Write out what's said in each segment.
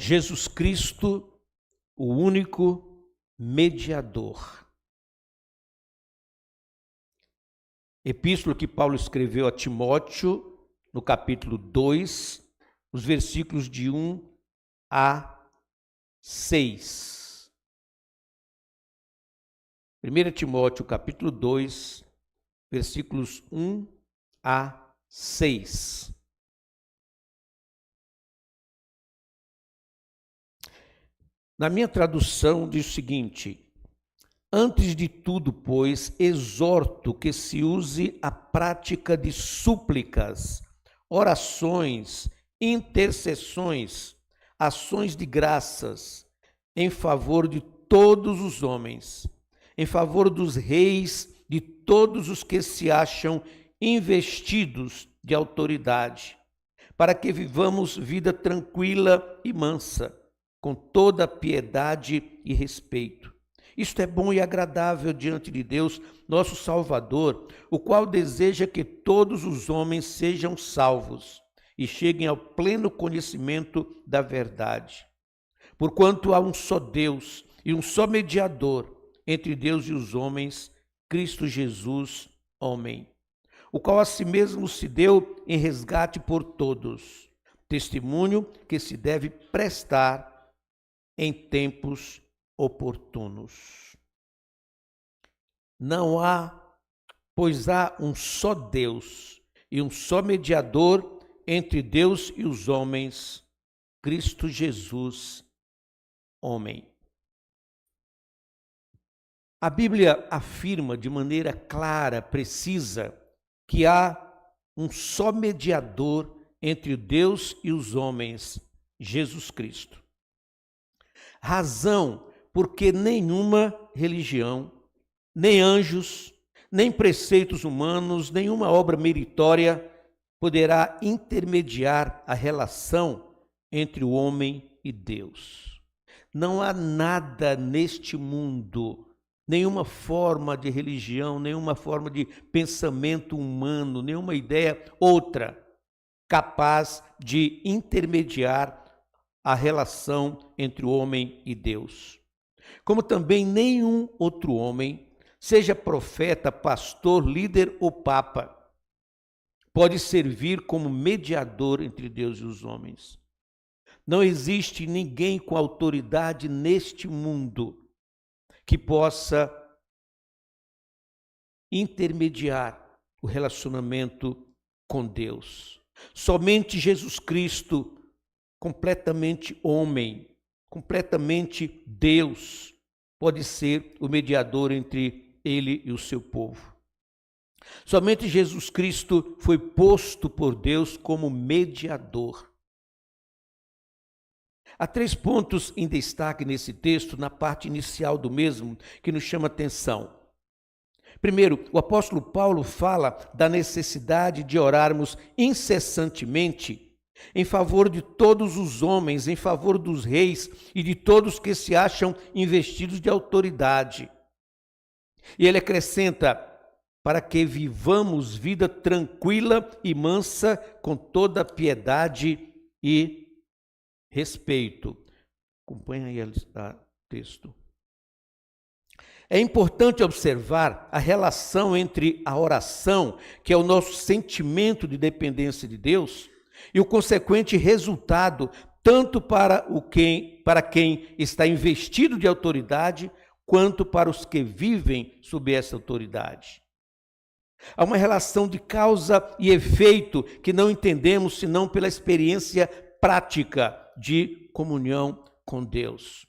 Jesus Cristo, o único mediador. Epístola que Paulo escreveu a Timóteo, no capítulo 2, os versículos de 1 a 6. 1 Timóteo, capítulo 2, versículos 1 a 6. Na minha tradução diz o seguinte: antes de tudo, pois, exorto que se use a prática de súplicas, orações, intercessões, ações de graças, em favor de todos os homens, em favor dos reis, de todos os que se acham investidos de autoridade, para que vivamos vida tranquila e mansa, com toda piedade e respeito. Isto é bom e agradável diante de Deus, nosso Salvador, o qual deseja que todos os homens sejam salvos e cheguem ao pleno conhecimento da verdade. Porquanto há um só Deus e um só mediador entre Deus e os homens, Cristo Jesus, homem, o qual a si mesmo se deu em resgate por todos, testemunho que se deve prestar em tempos oportunos. Não há, pois há um só Deus e um só mediador entre Deus e os homens, Cristo Jesus, homem. A Bíblia afirma de maneira clara, precisa, que há um só mediador entre Deus e os homens, Jesus Cristo. Razão porque nenhuma religião, nem anjos, nem preceitos humanos, nenhuma obra meritória poderá intermediar a relação entre o homem e Deus. Não há nada neste mundo, nenhuma forma de religião, nenhuma forma de pensamento humano, nenhuma ideia outra capaz de intermediar a relação entre o homem e Deus. Como também nenhum outro homem, seja profeta, pastor, líder ou papa, pode servir como mediador entre Deus e os homens. Não existe ninguém com autoridade neste mundo que possa intermediar o relacionamento com Deus. Somente Jesus Cristo, completamente homem, completamente Deus, pode ser o mediador entre ele e o seu povo. Somente Jesus Cristo foi posto por Deus como mediador. Há 3 pontos em destaque nesse texto, na parte inicial do mesmo, que nos chama atenção. Primeiro, o apóstolo Paulo fala da necessidade de orarmos incessantemente em favor de todos os homens, em favor dos reis e de todos que se acham investidos de autoridade. E ele acrescenta: para que vivamos vida tranquila e mansa, com toda piedade e respeito. Acompanha aí o texto. É importante observar a relação entre a oração, que é o nosso sentimento de dependência de Deus, e o consequente resultado, tanto para quem está investido de autoridade, quanto para os que vivem sob essa autoridade. Há uma relação de causa e efeito que não entendemos senão pela experiência prática de comunhão com Deus.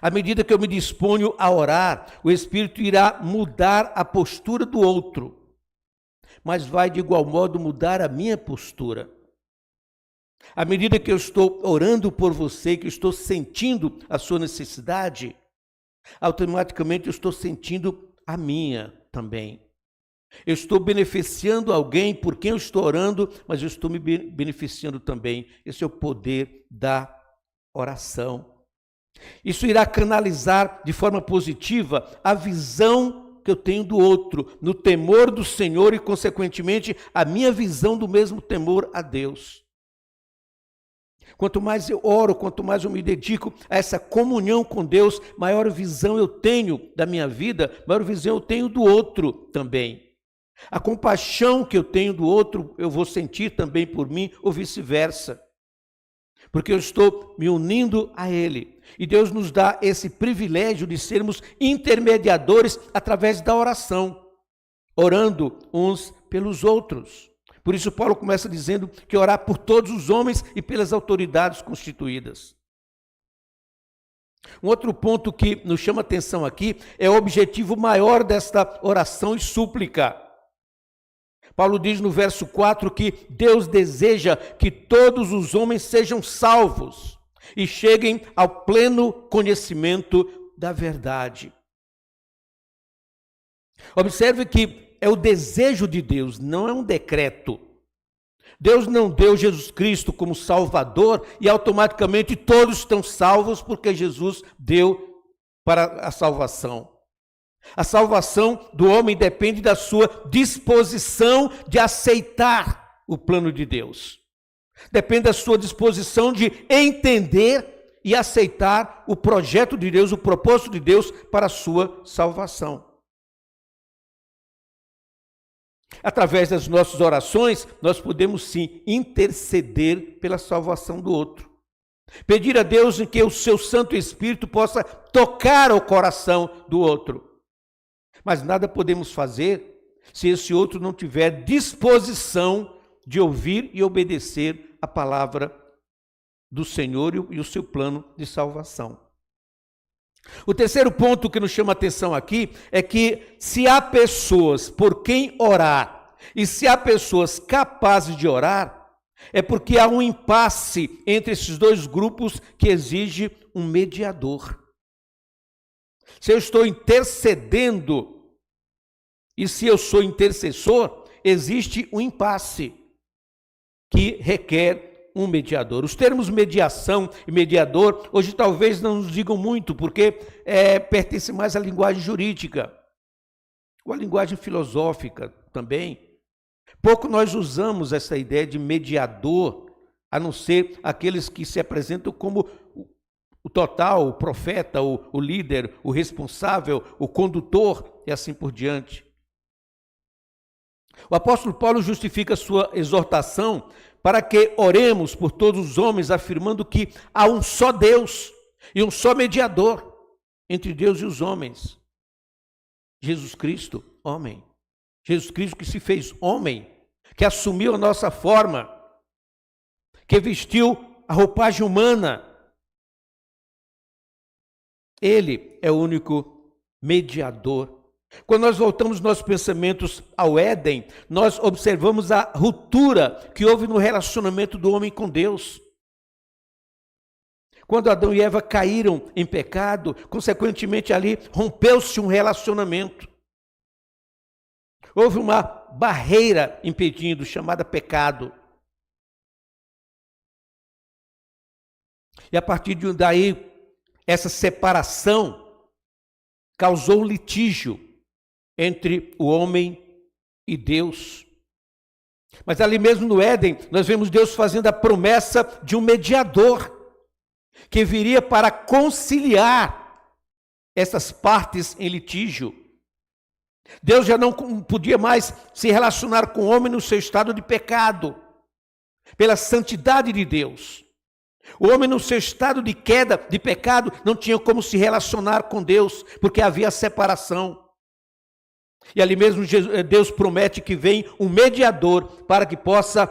À medida que eu me disponho a orar, o Espírito irá mudar a postura do outro, mas vai de igual modo mudar a minha postura. À medida que eu estou orando por você, que eu estou sentindo a sua necessidade, automaticamente eu estou sentindo a minha também. Eu estou beneficiando alguém por quem eu estou orando, mas eu estou me beneficiando também. Esse é o poder da oração. Isso irá canalizar de forma positiva a visão que eu tenho do outro, no temor do Senhor e, consequentemente, a minha visão do mesmo temor a Deus. Quanto mais eu oro, quanto mais eu me dedico a essa comunhão com Deus, maior visão eu tenho da minha vida, maior visão eu tenho do outro também. A compaixão que eu tenho do outro, eu vou sentir também por mim, ou vice-versa. Porque eu estou me unindo a Ele. E Deus nos dá esse privilégio de sermos intermediadores através da oração, orando uns pelos outros. Por isso Paulo começa dizendo que orar por todos os homens e pelas autoridades constituídas. Um outro ponto que nos chama atenção aqui é o objetivo maior desta oração e súplica. Paulo diz no verso 4 que Deus deseja que todos os homens sejam salvos e cheguem ao pleno conhecimento da verdade. Observe que é o desejo de Deus, não é um decreto. Deus não deu Jesus Cristo como Salvador e automaticamente todos estão salvos porque Jesus deu para a salvação. A salvação do homem depende da sua disposição de aceitar o plano de Deus. Depende da sua disposição de entender e aceitar o projeto de Deus, o propósito de Deus para a sua salvação. Através das nossas orações, nós podemos sim interceder pela salvação do outro. Pedir a Deus em que o seu Santo Espírito possa tocar o coração do outro. Mas nada podemos fazer se esse outro não tiver disposição de ouvir e obedecer a palavra do Senhor e o seu plano de salvação. O terceiro ponto que nos chama a atenção aqui é que se há pessoas por quem orar e se há pessoas capazes de orar, é porque há um impasse entre esses dois grupos que exige um mediador. Se eu estou intercedendo e se eu sou intercessor, existe um impasse que requer um mediador. Os termos mediação e mediador hoje talvez não nos digam muito, porque pertence mais à linguagem jurídica, ou à linguagem filosófica também. Pouco nós usamos essa ideia de mediador, a não ser aqueles que se apresentam como o total, o profeta, o líder, o responsável, o condutor e assim por diante. O apóstolo Paulo justifica sua exortação para que oremos por todos os homens, afirmando que há um só Deus e um só mediador entre Deus e os homens. Jesus Cristo, homem. Jesus Cristo que se fez homem, que assumiu a nossa forma, que vestiu a roupagem humana. Ele é o único mediador. Quando nós voltamos nossos pensamentos ao Éden, nós observamos a ruptura que houve no relacionamento do homem com Deus. Quando Adão e Eva caíram em pecado, consequentemente ali rompeu-se um relacionamento. Houve uma barreira impedindo, chamada pecado. E a partir de daí, essa separação causou um litígio entre o homem e Deus. Mas ali mesmo no Éden, nós vemos Deus fazendo a promessa de um mediador que viria para conciliar essas partes em litígio. Deus já não podia mais se relacionar com o homem no seu estado de pecado, pela santidade de Deus. O homem no seu estado de queda, de pecado, não tinha como se relacionar com Deus, porque havia separação. E ali mesmo Deus promete que vem um mediador para que possa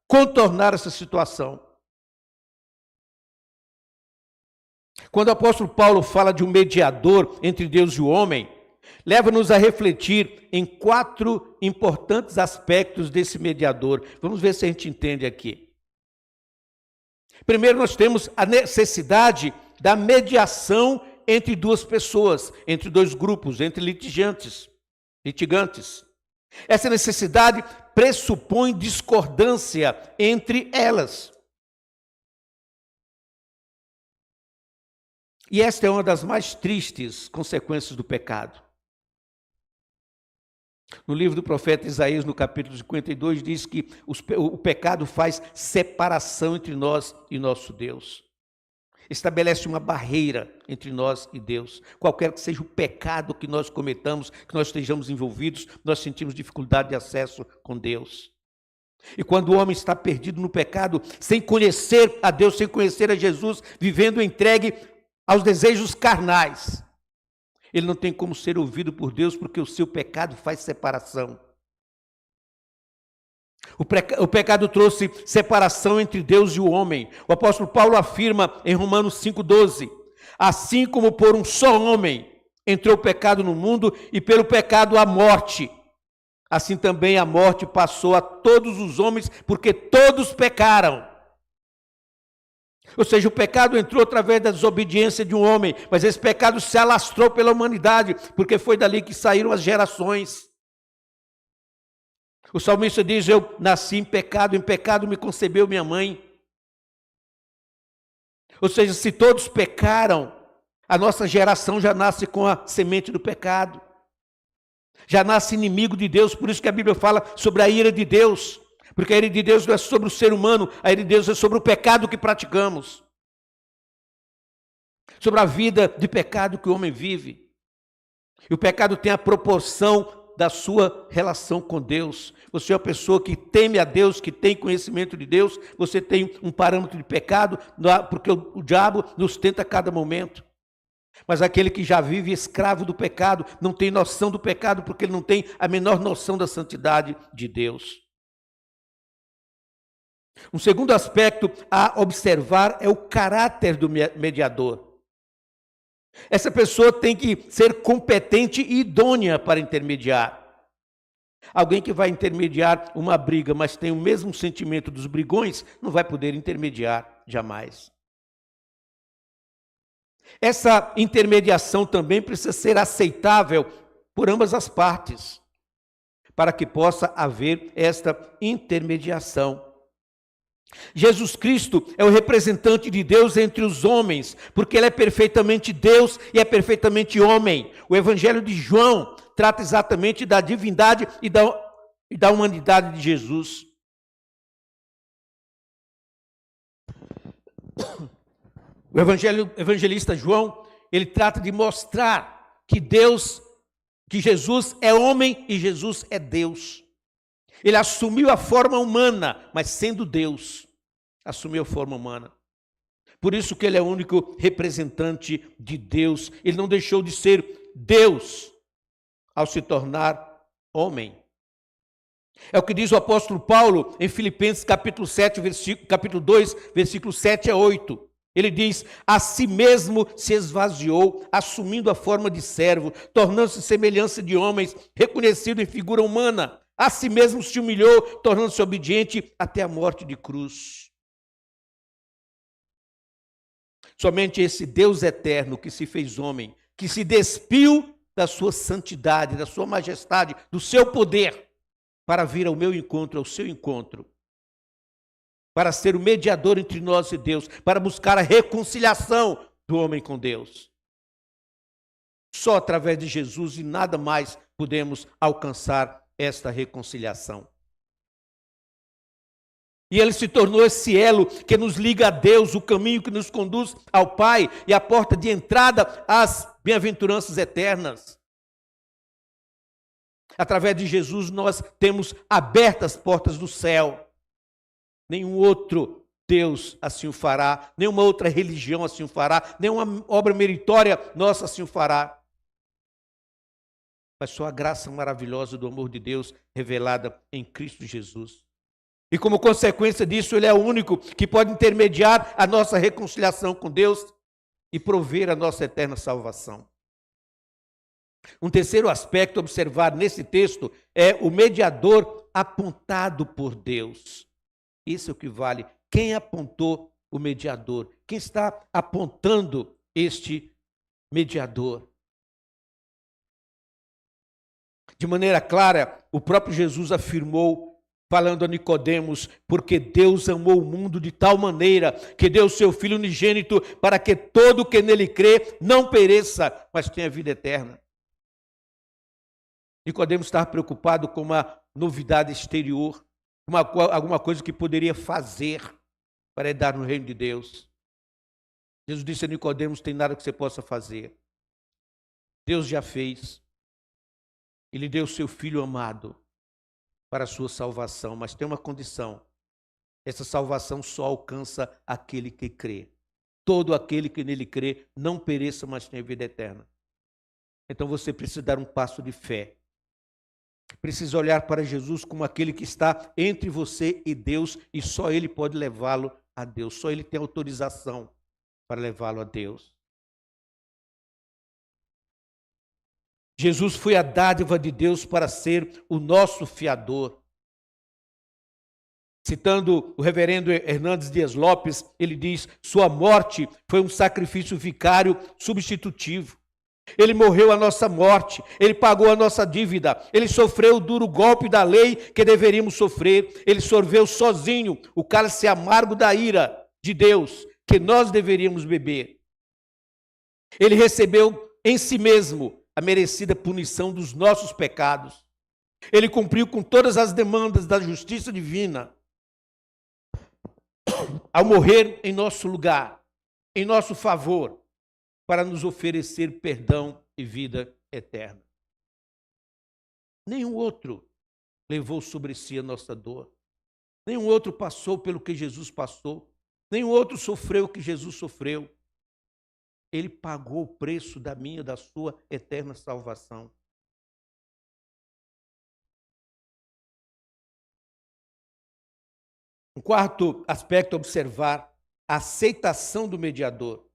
contornar essa situação. Quando o apóstolo Paulo fala de um mediador entre Deus e o homem, leva-nos a refletir em 4 importantes aspectos desse mediador. Vamos ver se a gente entende aqui. Primeiro, nós temos a necessidade da mediação entre duas pessoas, entre dois grupos, entre litigantes. Essa necessidade pressupõe discordância entre elas. E esta é uma das mais tristes consequências do pecado. No livro do profeta Isaías, no capítulo 52, diz que o pecado faz separação entre nós e nosso Deus. Estabelece uma barreira entre nós e Deus. Qualquer que seja o pecado que nós cometamos, que nós estejamos envolvidos, nós sentimos dificuldade de acesso com Deus. E quando o homem está perdido no pecado, sem conhecer a Deus, sem conhecer a Jesus, vivendo entregue aos desejos carnais, ele não tem como ser ouvido por Deus, porque o seu pecado faz separação. O pecado trouxe separação entre Deus e o homem. O apóstolo Paulo afirma em Romanos 5,12: assim como por um só homem entrou o pecado no mundo, e pelo pecado a morte, assim também a morte passou a todos os homens, porque todos pecaram. Ou seja, o pecado entrou através da desobediência de um homem, mas esse pecado se alastrou pela humanidade, porque foi dali que saíram as gerações. O salmista diz: eu nasci em pecado me concebeu minha mãe. Ou seja, se todos pecaram, a nossa geração já nasce com a semente do pecado. Já nasce inimigo de Deus, por isso que a Bíblia fala sobre a ira de Deus. Porque a ira de Deus não é sobre o ser humano, a ira de Deus é sobre o pecado que praticamos. Sobre a vida de pecado que o homem vive. E o pecado tem a proporção da sua relação com Deus. Você é uma pessoa que teme a Deus, que tem conhecimento de Deus, você tem um parâmetro de pecado, porque o diabo nos tenta a cada momento. Mas aquele que já vive escravo do pecado, não tem noção do pecado, porque ele não tem a menor noção da santidade de Deus. Um segundo aspecto a observar é o caráter do mediador. Essa pessoa tem que ser competente e idônea para intermediar. Alguém que vai intermediar uma briga, mas tem o mesmo sentimento dos brigões, não vai poder intermediar jamais. Essa intermediação também precisa ser aceitável por ambas as partes, para que possa haver esta intermediação. Jesus Cristo é o representante de Deus entre os homens, porque ele é perfeitamente Deus e é perfeitamente homem. O Evangelho de João trata exatamente da divindade e da humanidade de Jesus. O evangelista João, ele trata de mostrar que Jesus é homem e Jesus é Deus. Ele assumiu a forma humana, mas sendo Deus, assumiu a forma humana. Por isso que ele é o único representante de Deus. Ele não deixou de ser Deus ao se tornar homem. É o que diz o apóstolo Paulo em Filipenses capítulo 2, versículos 7 a 8. Ele diz: a si mesmo se esvaziou, assumindo a forma de servo, tornando-se semelhança de homens, reconhecido em figura humana. A si mesmo se humilhou, tornando-se obediente até a morte de cruz. Somente esse Deus eterno que se fez homem, que se despiu da sua santidade, da sua majestade, do seu poder, para vir ao meu encontro, ao seu encontro, para ser o mediador entre nós e Deus, para buscar a reconciliação do homem com Deus. Só através de Jesus e nada mais podemos alcançar esta reconciliação. E ele se tornou esse elo que nos liga a Deus, o caminho que nos conduz ao Pai e a porta de entrada às bem-aventuranças eternas. Através de Jesus nós temos abertas as portas do céu. Nenhum outro Deus assim o fará, nenhuma outra religião assim o fará, nenhuma obra meritória nossa assim o fará. Mas só a graça maravilhosa do amor de Deus revelada em Cristo Jesus. E como consequência disso, ele é o único que pode intermediar a nossa reconciliação com Deus e prover a nossa eterna salvação. Um terceiro aspecto a observar nesse texto é o mediador apontado por Deus. Isso é o que vale. Quem apontou o mediador? Quem está apontando este mediador? De maneira clara, o próprio Jesus afirmou, falando a Nicodemos: porque Deus amou o mundo de tal maneira que deu o seu Filho unigênito para que todo que nele crê não pereça, mas tenha vida eterna. Nicodemos estava preocupado com uma novidade exterior, alguma coisa que poderia fazer para entrar no reino de Deus. Jesus disse a Nicodemos: tem nada que você possa fazer. Deus já fez. Ele deu o seu Filho amado para a sua salvação, mas tem uma condição. Essa salvação só alcança aquele que crê. Todo aquele que nele crê não pereça, mas tenha vida eterna. Então você precisa dar um passo de fé. Precisa olhar para Jesus como aquele que está entre você e Deus, e só Ele pode levá-lo a Deus. Só Ele tem autorização para levá-lo a Deus. Jesus foi a dádiva de Deus para ser o nosso fiador. Citando o reverendo Hernandes Dias Lopes, ele diz: sua morte foi um sacrifício vicário substitutivo. Ele morreu a nossa morte, ele pagou a nossa dívida, ele sofreu o duro golpe da lei que deveríamos sofrer, ele sorveu sozinho o cálice amargo da ira de Deus que nós deveríamos beber. Ele recebeu em si mesmo a merecida punição dos nossos pecados. Ele cumpriu com todas as demandas da justiça divina ao morrer em nosso lugar, em nosso favor, para nos oferecer perdão e vida eterna. Nenhum outro levou sobre si a nossa dor. Nenhum outro passou pelo que Jesus passou. Nenhum outro sofreu o que Jesus sofreu. Ele pagou o preço da minha, da sua eterna salvação. Um quarto aspecto a observar: a aceitação do mediador.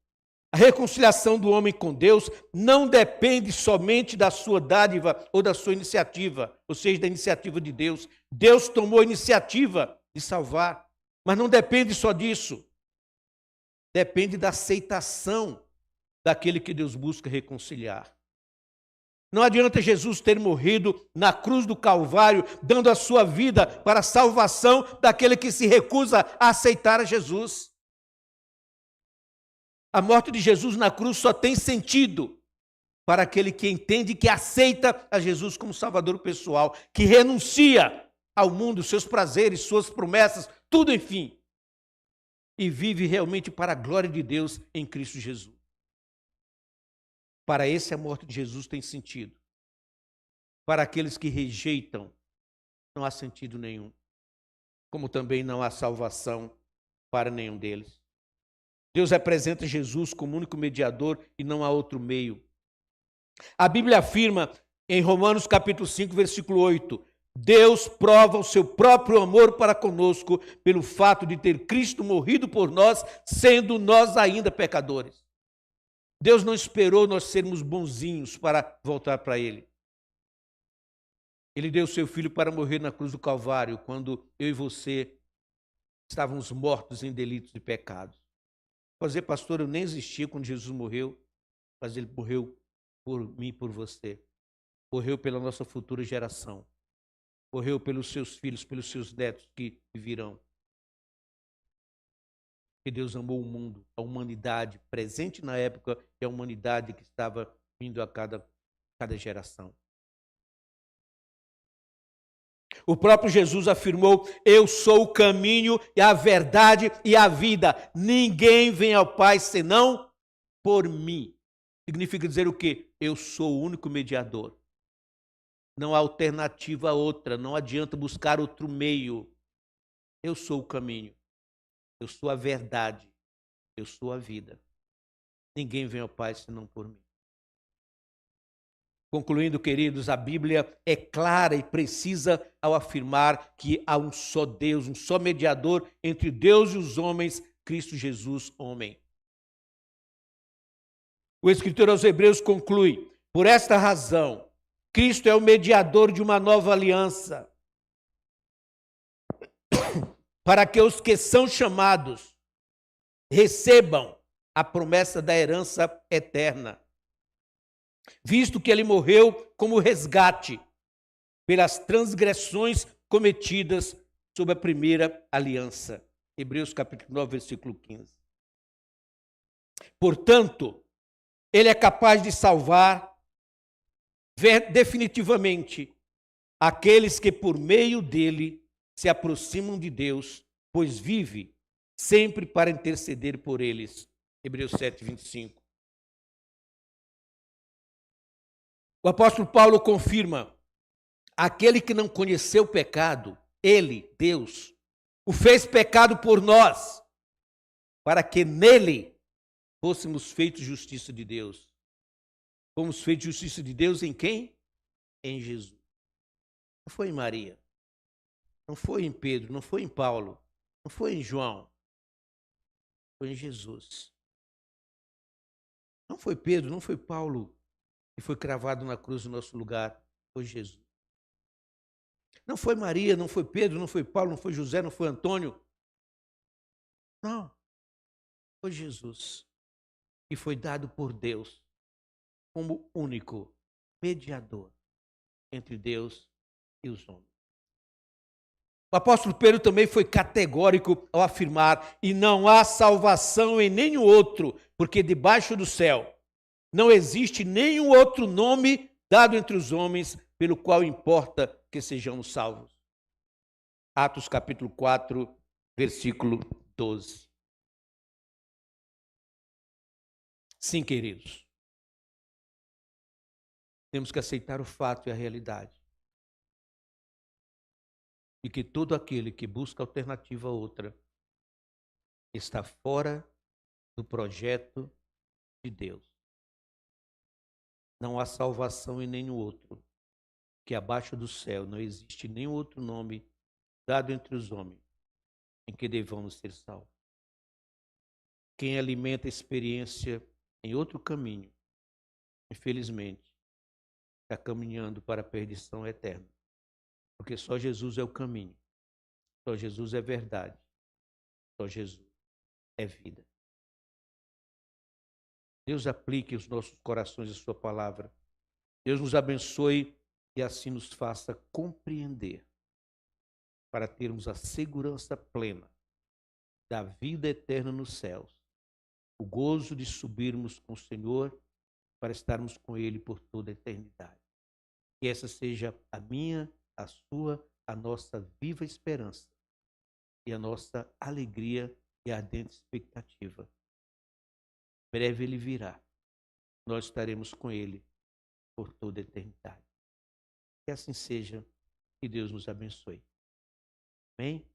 A reconciliação do homem com Deus não depende somente da sua dádiva ou da sua iniciativa, ou seja, da iniciativa de Deus. Deus tomou a iniciativa de salvar, mas não depende só disso. Depende da aceitação daquele que Deus busca reconciliar. Não adianta Jesus ter morrido na cruz do Calvário, dando a sua vida para a salvação daquele que se recusa a aceitar a Jesus. A morte de Jesus na cruz só tem sentido para aquele que entende, que aceita a Jesus como Salvador pessoal, que renuncia ao mundo, seus prazeres, suas promessas, tudo enfim, e vive realmente para a glória de Deus em Cristo Jesus. Para esse, a morte de Jesus tem sentido. Para aqueles que rejeitam, não há sentido nenhum, como também não há salvação para nenhum deles. Deus apresenta Jesus como único mediador e não há outro meio. A Bíblia afirma em Romanos capítulo 5, versículo 8, Deus prova o seu próprio amor para conosco pelo fato de ter Cristo morrido por nós, sendo nós ainda pecadores. Deus não esperou nós sermos bonzinhos para voltar para Ele. Ele deu o seu Filho para morrer na cruz do Calvário, quando eu e você estávamos mortos em delitos e pecados. Pode dizer, pastor, eu nem existia quando Jesus morreu, mas Ele morreu por mim e por você. Morreu pela nossa futura geração. Morreu pelos seus filhos, pelos seus netos que virão. Que Deus amou o mundo, a humanidade presente na época e a humanidade que estava vindo a cada geração. O próprio Jesus afirmou: eu sou o caminho e a verdade e a vida. Ninguém vem ao Pai senão por mim. Significa dizer o quê? Eu sou o único mediador. Não há alternativa a outra, não adianta buscar outro meio. Eu sou o caminho, eu sou a verdade, eu sou a vida. Ninguém vem ao Pai senão por mim. Concluindo, queridos, a Bíblia é clara e precisa ao afirmar que há um só Deus, um só mediador entre Deus e os homens, Cristo Jesus, homem. O escritor aos Hebreus conclui: por esta razão, Cristo é o mediador de uma nova aliança, para que os que são chamados recebam a promessa da herança eterna, visto que ele morreu como resgate pelas transgressões cometidas sob a primeira aliança. Hebreus capítulo 9, versículo 15. Portanto, ele é capaz de salvar definitivamente aqueles que por meio dele se aproximam de Deus, pois vive sempre para interceder por eles. Hebreus 7, 25. O apóstolo Paulo confirma: aquele que não conheceu o pecado, ele, Deus, o fez pecado por nós, para que nele fôssemos feitos justiça de Deus. Fomos feitos justiça de Deus em quem? Em Jesus. Não foi em Maria, não foi em Pedro, não foi em Paulo, não foi em João, foi em Jesus. Não foi Pedro, não foi Paulo que foi cravado na cruz no nosso lugar, foi Jesus. Não foi Maria, não foi Pedro, não foi Paulo, não foi José, não foi Antônio. Não, foi Jesus, que foi dado por Deus como único mediador entre Deus e os homens. O apóstolo Pedro também foi categórico ao afirmar: e não há salvação em nenhum outro, porque debaixo do céu não existe nenhum outro nome dado entre os homens pelo qual importa que sejamos salvos. Atos capítulo 4, versículo 12. Sim, queridos, temos que aceitar o fato e a realidade de que todo aquele que busca alternativa a outra está fora do projeto de Deus. Não há salvação em nenhum outro, que abaixo do céu não existe nenhum outro nome dado entre os homens em que devamos ser salvos. Quem alimenta a experiência em outro caminho, infelizmente, está caminhando para a perdição eterna. Porque só Jesus é o caminho, só Jesus é verdade, só Jesus é vida. Deus aplique os nossos corações a sua palavra. Deus nos abençoe e assim nos faça compreender para termos a segurança plena da vida eterna nos céus, o gozo de subirmos com o Senhor para estarmos com Ele por toda a eternidade. Que essa seja a minha, a sua, a nossa viva esperança e a nossa alegria e ardente expectativa. Breve Ele virá. Nós estaremos com Ele por toda a eternidade. Que assim seja, que Deus nos abençoe. Amém?